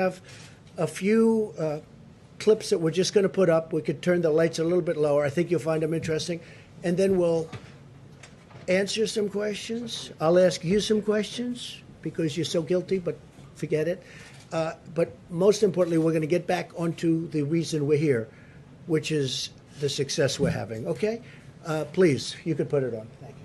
Have a few clips that we're just going to put up. We could turn the lights a little bit lower. I think you'll find them interesting. And then we'll answer some questions. I'll ask you some questions because you're so guilty, but forget it. But most importantly, we're going to get back onto the reason we're here, which is the success we're having. Okay? Please, you could put it on. Thank you.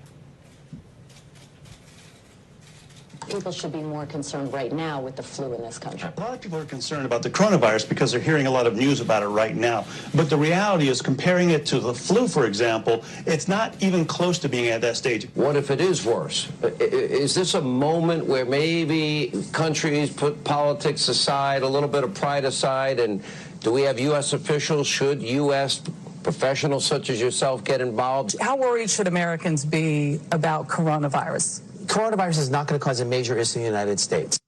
People should be more concerned right now with the flu in this country. A lot of people are concerned about the coronavirus because they're hearing a lot of news about it right now. But the reality is, comparing it to the flu, for example, it's not even close to being at that stage. What if it is worse? Is this a moment where maybe countries put politics aside, a little bit of pride aside, and do we have U.S. officials, should U.S. professionals such as yourself get involved? How worried should Americans be about coronavirus? Coronavirus is not going to cause a major issue in the United States.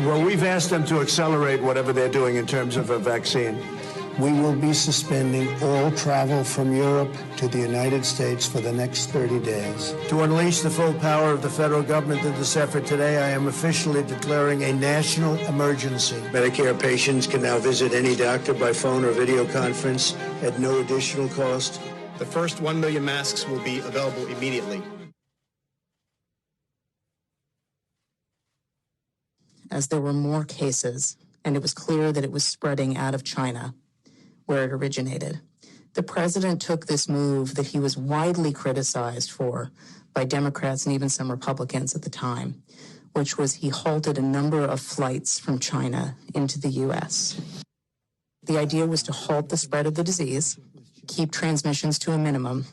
Well, we've asked them to accelerate whatever they're doing in terms of a vaccine. We will be suspending all travel from Europe to the United States for the next 30 days. To unleash the full power of the federal government in this effort today, I am officially declaring a national emergency. Medicare patients can now visit any doctor by phone or video conference at no additional cost. The first 1 million masks will be available immediately. As there were more cases, and it was clear that it was spreading out of China, where it originated, the president took this move that he was widely criticized for by Democrats and even some Republicans at the time, which was he halted a number of flights from China into the U.S. The idea was to halt the spread of the disease, keep transmissions to a minimum.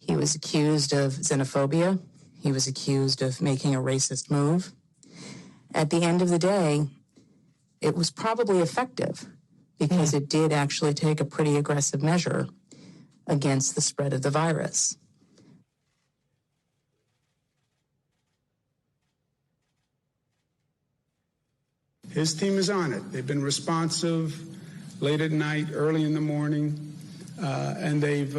He was accused of xenophobia. He was accused of making a racist move. At the end of the day, it was probably effective because it did actually take a pretty aggressive measure against the spread of the virus. His team is on it. They've been responsive late at night, early in the morning, and they've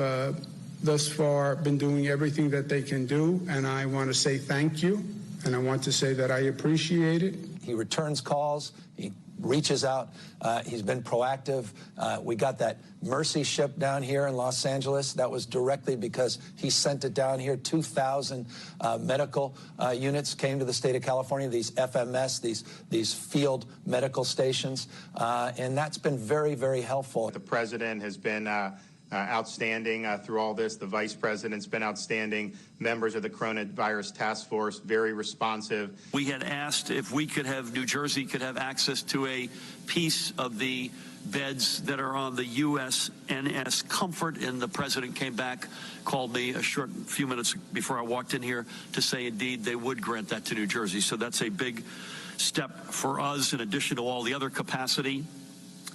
thus far been doing everything that they can do, and I want to say thank you, and I want to say that I appreciate it. He returns calls. He reaches out. He's been proactive. We got that Mercy ship down here in Los Angeles. That was directly because he sent it down here. 2,000 medical units came to the state of California, these FMS, these field medical stations. And that's been very, very helpful. The president has been outstanding through all this. The vice president's been outstanding. Members of the coronavirus task force, very responsive. We had asked if we could have, New Jersey could have access to a piece of the beds that are on the USNS Comfort, and the president came back, called me a short few minutes before I walked in here to say indeed they would grant that to New Jersey. So that's a big step for us in addition to all the other capacity.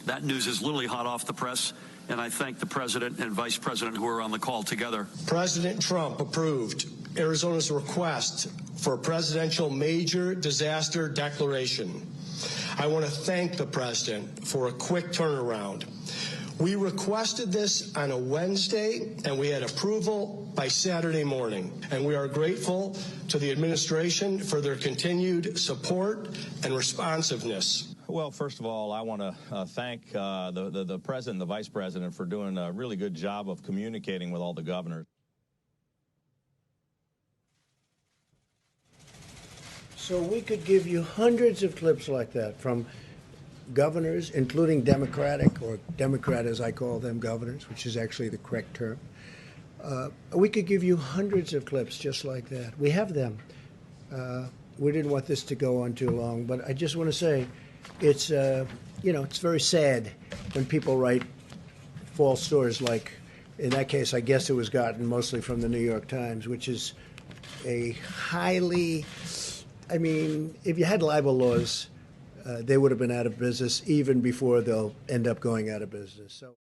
That news is literally hot off the press. And I thank the president and vice president who are on the call together. President Trump approved Arizona's request for a presidential major disaster declaration. I want to thank the president for a quick turnaround. We requested this on a Wednesday, and we had approval by Saturday morning. And we are grateful to the administration for their continued support and responsiveness. Well, first of all, I want to thank the president and the vice president for doing a really good job of communicating with all the governors. So we could give you hundreds of clips like that from governors, including Democratic, or Democrat as I call them, governors, which is actually the correct term. We could give you hundreds of clips just like that. We have them. We didn't want this to go on too long, but I just want to say, it's it's very sad when people write false stories like, in that case, I guess it was gotten mostly from the New York Times, which is a highly, if you had libel laws, they would have been out of business even before they'll end up going out of business. So.